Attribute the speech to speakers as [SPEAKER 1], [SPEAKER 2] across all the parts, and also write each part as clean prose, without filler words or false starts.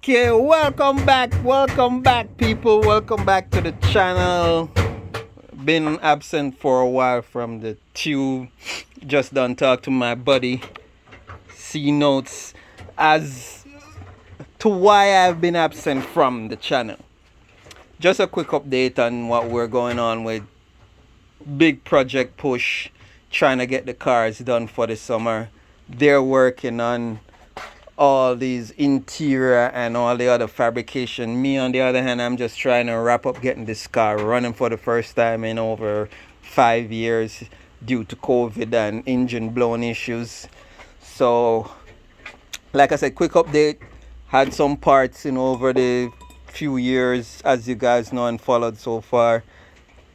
[SPEAKER 1] Okay, welcome back people, welcome back to the channel. Been absent for a while from the tube. Just done talk to my buddy C Notes as to why I've been absent from the channel. Just a quick update on what we're going on with. Big project push, trying to get the cars done for the summer. They're working on all these interior and all the other fabrication. Me on the other hand, I'm just trying to wrap up getting this car running for the first time in over 5 years due to COVID and engine blown issues. So like I said, quick update. Had some parts in over the few years, as you guys know and followed so far.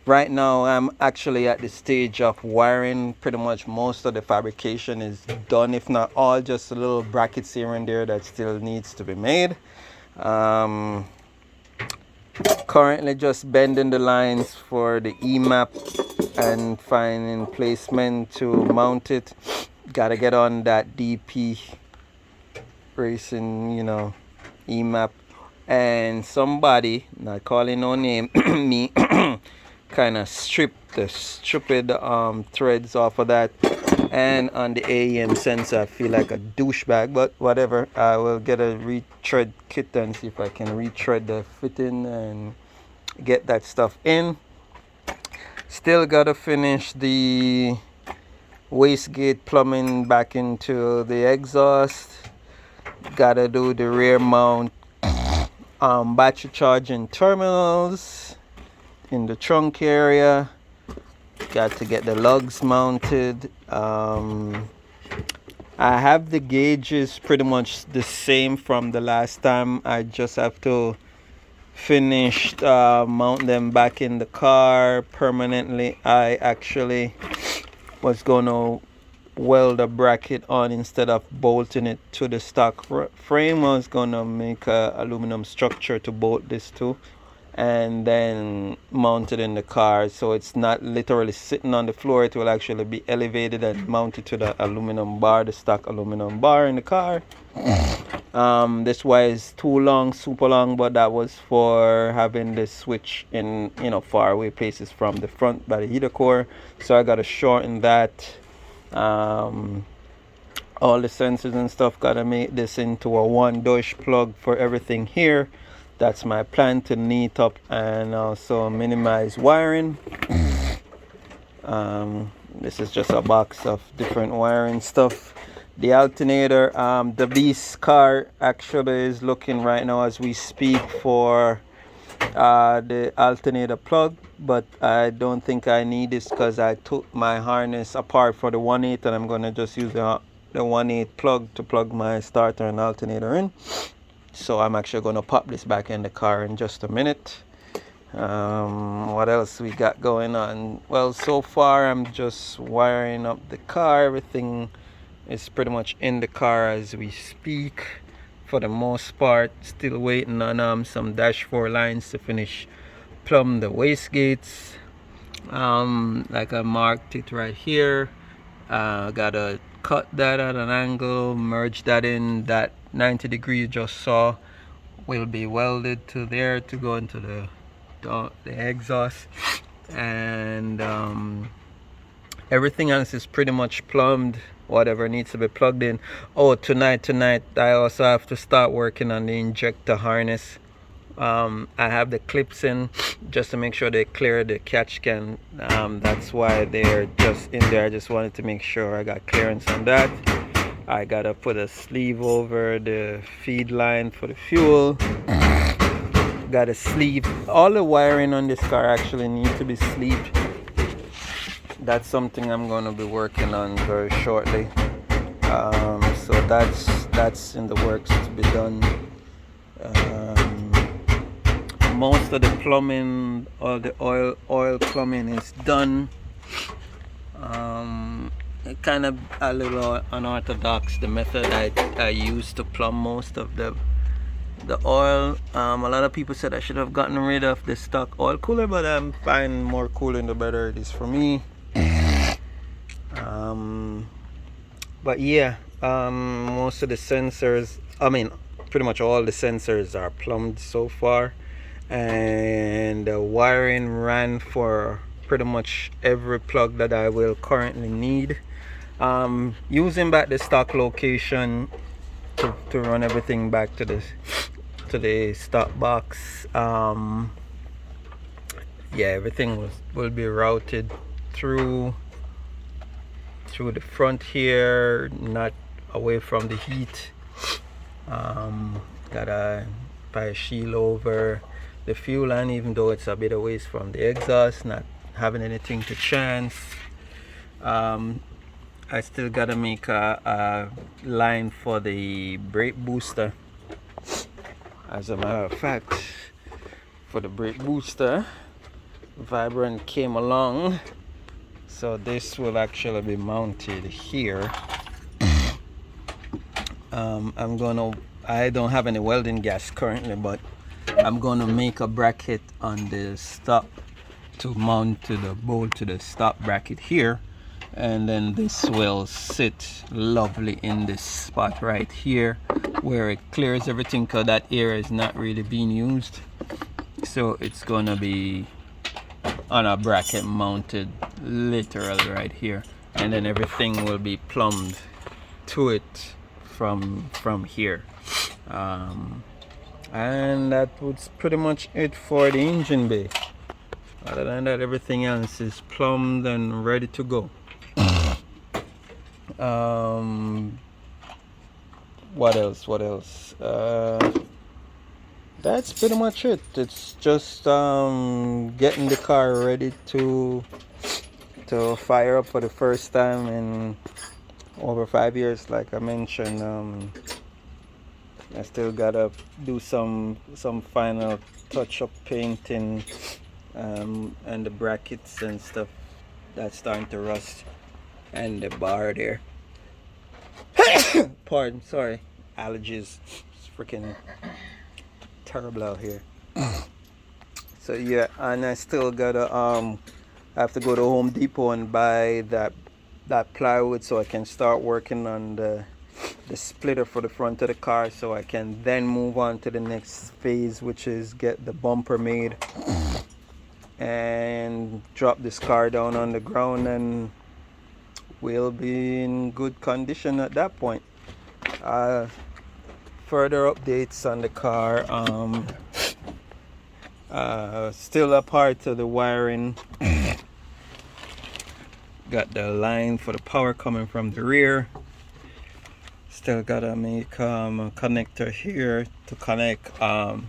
[SPEAKER 1] Right now I'm actually at the stage of wiring. Pretty much most of the fabrication is done, if not all, just a little brackets here and there that still needs to be made. Currently just bending the lines for the EMAP and finding placement to mount it. Gotta get on that DP racing, EMAP. And somebody, not calling no name, me, kind of stripped the stupid threads off of that. And on the AEM sensor, I feel like a douchebag, but whatever. I will get a retread kit and see if I can retread the fitting and get that stuff in. Still gotta finish the wastegate plumbing back into the exhaust. Gotta do the rear mount battery charging terminals in the trunk area. Got to get the lugs mounted. I have the gauges pretty much the same from the last time. I just have to finish mount them back in the car permanently. I actually was gonna weld a bracket on instead of bolting it to the stock frame. I was gonna make a aluminum structure to bolt this to and then mount it in the car, so it's not literally sitting on the floor. It will actually be elevated and mounted to the aluminum bar, the stock aluminum bar in the car. This wire is too long, super long, but that was for having the switch in far away places from the front by the heater core, so I gotta shorten that. All the sensors and stuff, gotta make this into a 1-dash plug for everything here. That's my plan, to neat up and also minimize wiring. This is just a box of different wiring stuff. The alternator, the beast car actually is looking right now as we speak for the alternator plug, but I don't think I need this because I took my harness apart for the 1/8 and I'm gonna just use the 1/8 plug to plug my starter and alternator in. So I'm actually gonna pop this back in the car in just a minute. What else we got going on? Well, so far I'm just wiring up the car. Everything is pretty much in the car as we speak for the most part. Still waiting on some dash 4 lines to finish plumb the wastegates. Like I marked it right here. Gotta cut that at an angle, merge that in. That 90 degree you just saw will be welded to there to go into the exhaust, and everything else is pretty much plumbed, whatever needs to be plugged in. Oh, tonight I also have to start working on the injector harness. I have the clips in just to make sure they clear the catch can. That's why they're just in there. I just wanted to make sure I got clearance on that. I gotta put a sleeve over the feed line for the fuel. Got a sleeve. All the wiring on this car actually needs to be sleeved. That's something I'm gonna be working on very shortly. So that's in the works to be done. Most of the plumbing, all the oil plumbing is done. Kind of a little unorthodox, the method I use to plumb most of the oil. A lot of people said I should have gotten rid of the stock oil cooler, but I'm fine. More cooling the better it is for me. But yeah, most of the sensors, pretty much all the sensors are plumbed so far, and the wiring ran for pretty much every plug that I will currently need. Using back the stock location to run everything back to the stock box. Yeah, everything will be routed through the front here, not away from the heat. Gotta buy a shield over the fuel line, even though it's a bit away from the exhaust, not having anything to chance. I still gotta make a line for the brake booster. As a matter of fact, for the brake booster, Vibrant came along, so this will actually be mounted here. I don't have any welding gas currently, but I'm gonna make a bracket on the stop to mount to the bolt to the stop bracket here, and then this will sit lovely in this spot right here where it clears everything, because that area is not really being used. So it's gonna be on a bracket mounted literally right here, and then everything will be plumbed to it from here. And that was pretty much it for the engine bay. Other than that, everything else is plumbed and ready to go. What else? That's pretty much it. It's just getting the car ready to fire up for the first time in over 5 years. Like I mentioned, I still gotta do some final touch-up painting, and the brackets and stuff that's starting to rust, and the bar there. Pardon, sorry, allergies. It's freaking terrible out here. So yeah, and I still gotta have to go to Home Depot and buy that plywood so I can start working on the splitter for the front of the car, so I can then move on to the next phase, which is get the bumper made and drop this car down on the ground, and we'll be in good condition at that point. Further updates on the car, still a part of the wiring. Got the line for the power coming from the rear. Still gotta make a connector here to connect the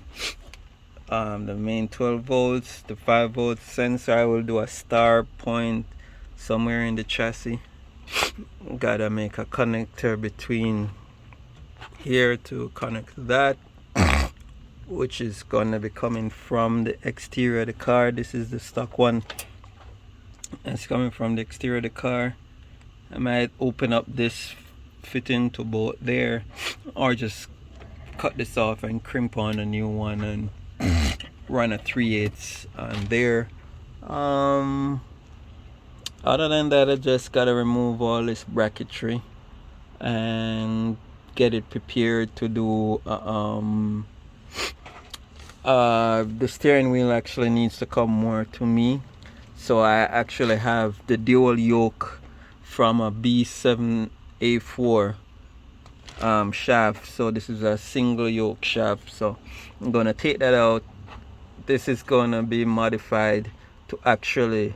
[SPEAKER 1] main 12 volts, the 5 volt sensor. I will do a star point somewhere in the chassis. Gotta make a connector between here to connect that, which is gonna be coming from the exterior of the car. This is the stock one. It's coming from the exterior of the car. I might open up this fitting to both there, or just cut this off and crimp on a new one and run a 3/8 on there. Other than that, I just gotta remove all this bracketry and get it prepared to do the steering wheel actually needs to come more to me, so I actually have the dual yoke from a B7A4 shaft. So this is a single yoke shaft, so I'm gonna take that out. This is gonna be modified to actually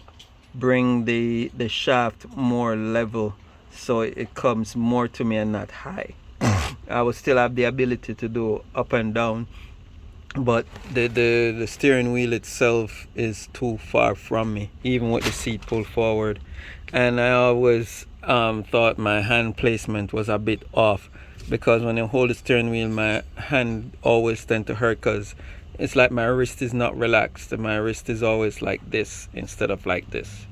[SPEAKER 1] bring the shaft more level, so it comes more to me and not high. I will still have the ability to do up and down, but the steering wheel itself is too far from me, even with the seat pulled forward. And I always thought my hand placement was a bit off, because when I hold the steering wheel, my hand always tend to hurt, because it's like my wrist is not relaxed, and my wrist is always like this instead of like this.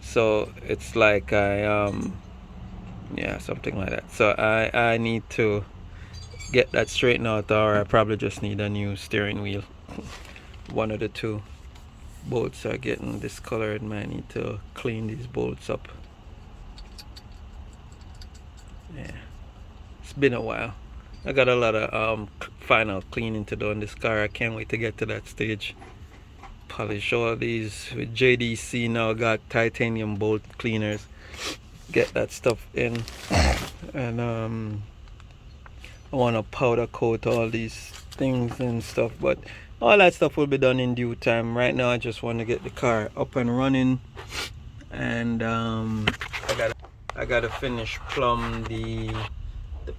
[SPEAKER 1] So it's like yeah, something like that. So I need to get that straightened out, or I probably just need a new steering wheel. One of the two. Bolts are getting discolored, man. I need to clean these bolts up. Yeah, it's been a while. I got a lot of final cleaning to do on this car. I can't wait to get to that stage. Polish all these with JDC. Now got titanium bolt cleaners. Get that stuff in, and I want to powder coat all these things and stuff, but all that stuff will be done in due time. Right now I just want to get the car up and running, and I gotta finish plumb the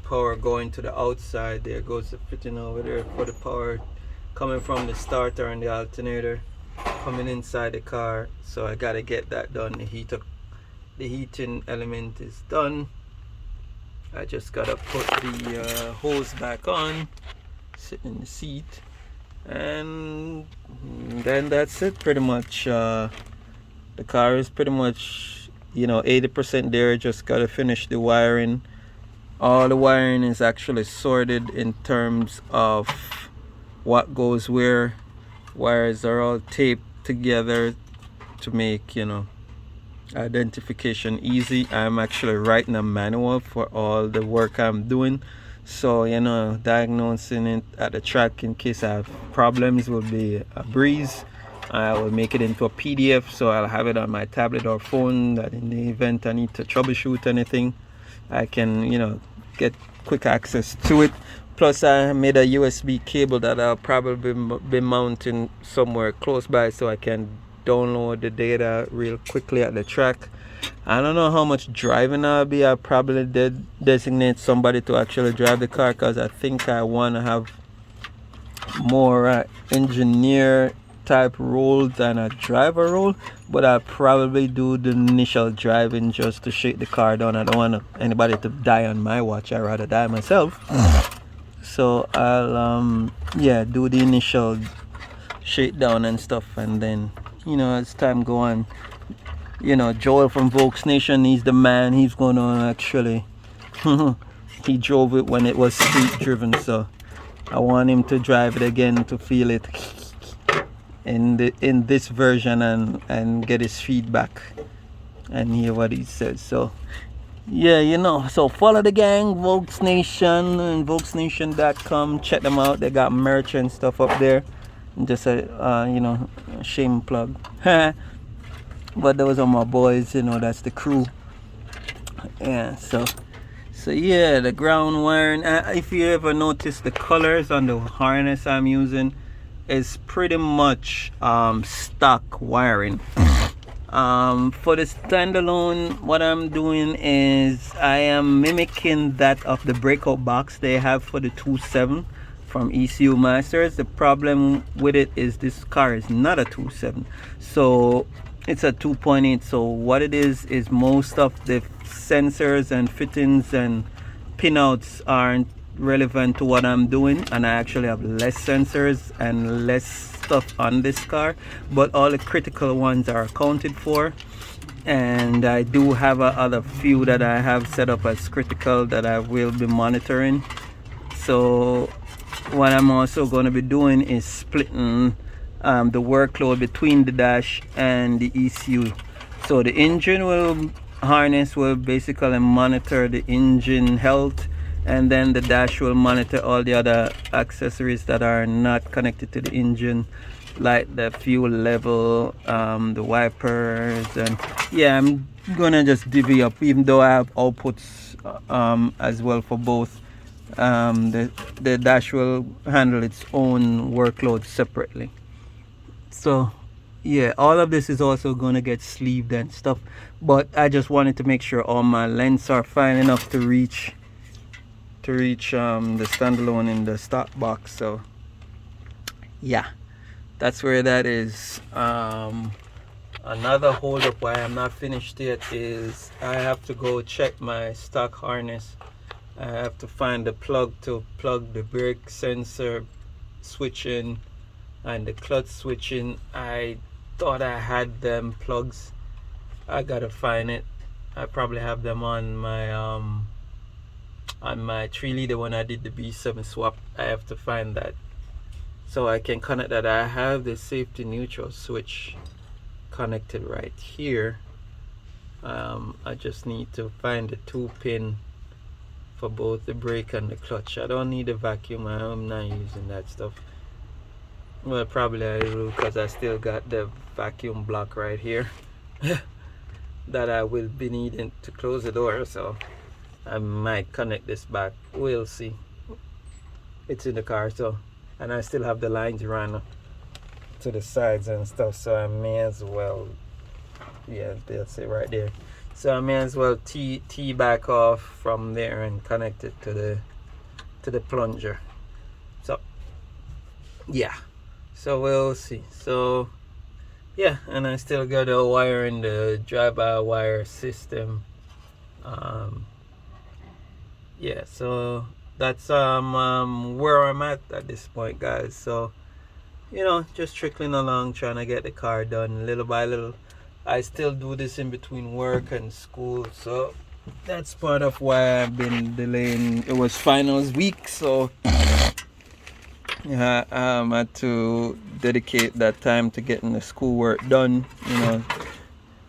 [SPEAKER 1] power going to the outside. There goes the fitting over there for the power coming from the starter and the alternator coming inside the car. So I gotta get that done. The heating element is done. I just gotta put the hose back on, sit in the seat, and then that's it pretty much. The car is pretty much, 80% there. Just gotta finish the wiring. All the wiring is actually sorted in terms of what goes where. Wires are all taped together to make, identification easy. I'm actually writing a manual for all the work I'm doing, so diagnosing it at the track in case I have problems will be a breeze. I will make it into a PDF, so I'll have it on my tablet or phone, that in the event I need to troubleshoot anything, I can get quick access to it. Plus I made a USB cable that I'll probably be mounting somewhere close by, so I can download the data real quickly at the track. I don't know how much driving I'll be. I probably did designate somebody to actually drive the car, because I think I want to have more engineer type role than a driver role, but I'll probably do the initial driving just to shake the car down. I don't want anybody to die on my watch. I'd rather die myself. So I'll do the initial shakedown and stuff, and then as time go on, Joel from Volks Nation, he's the man. He's gonna actually he drove it when it was street driven, so I want him to drive it again to feel it in this version, and get his feedback and hear what he says. So yeah, so follow the gang, Volks Nation, and volksnation.com. Check them out. They got merch and stuff up there. Just a shame plug. But those are my boys, that's the crew. Yeah, so yeah, the ground wiring, if you ever notice, the colors on the harness I'm using is pretty much stock wiring. For the standalone, what I'm doing is I am mimicking that of the breakout box they have for the 2.7 from ECU Masters. The problem with it is this car is not a 2.7, so it's a 2.8. so what it is most of the sensors and fittings and pinouts aren't relevant to what I'm doing, and I actually have less sensors and less stuff on this car, but all the critical ones are accounted for, and I do have other few that I have set up as critical that I will be monitoring. So what I'm also going to be doing is splitting the workload between the dash and the ECU. So the engine harness will basically monitor the engine health, and then the dash will monitor all the other accessories that are not connected to the engine, like the fuel level, the wipers, and yeah, I'm gonna just divvy up, even though I have outputs as well for both. The dash will handle its own workload separately. So yeah, all of this is also gonna get sleeved and stuff, but I just wanted to make sure all my lengths are fine enough to reach the standalone in the stock box. So yeah, that's where that is. Another hold up why I'm not finished yet is I have to go check my stock harness. I have to find the plug to plug the brake sensor switch in and the clutch switch in. I thought I had them plugs. I gotta find it. I probably have them on my 3-liter when I did the B7 swap. I have to find that so I can connect that. I have the safety neutral switch connected right here. I just need to find the 2-pin for both the brake and the clutch. I don't need a vacuum. I'm not using that stuff. Well, probably I will, because I still got the vacuum block right here that I will be needing to close the door, so I might connect this back. We'll see. It's in the car, so, and I still have the lines run to the sides and stuff, so I may as well, yeah, that's it right there. So I may as well tee back off from there and connect it to the plunger. So yeah, so we'll see. So yeah, and I still got a wire in the drive-by-wire system. Yeah, so that's where I'm at this point, guys. So, you know, just trickling along, trying to get the car done little by little. I still do this in between work and school, so that's part of why I've been delaying. It was finals week, so yeah, I had to dedicate that time to getting the schoolwork done. You know,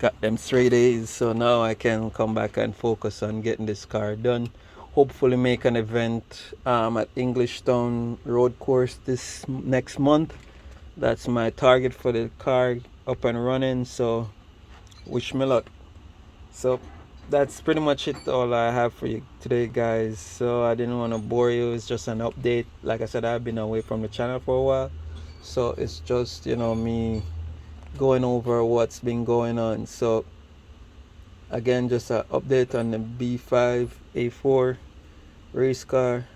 [SPEAKER 1] got them straight A's, so now I can come back and focus on getting this car done. Hopefully make an event at Englishtown Road Course this next month. That's my target for the car up and running, so wish me luck. So that's pretty much it, all I have for you today, guys. So I didn't want to bore you. It's just an update. Like I said, I've been away from the channel for a while, so it's just, you know, me going over what's been going on. So again, just an update on the B5 A4 race car.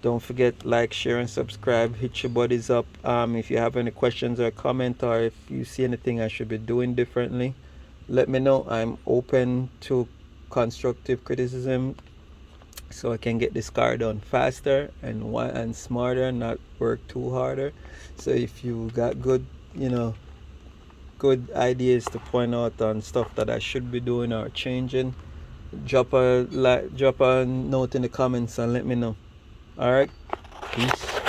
[SPEAKER 1] Don't forget, like, share and subscribe. Hit your buddies up. If you have any questions or comment, or if you see anything I should be doing differently, let me know. I'm open to constructive criticism, so I can get this car done faster and smarter, not work too harder. So if you got good, you know, good ideas to point out on stuff that I should be doing or changing, drop a note in the comments and let me know. All right, peace.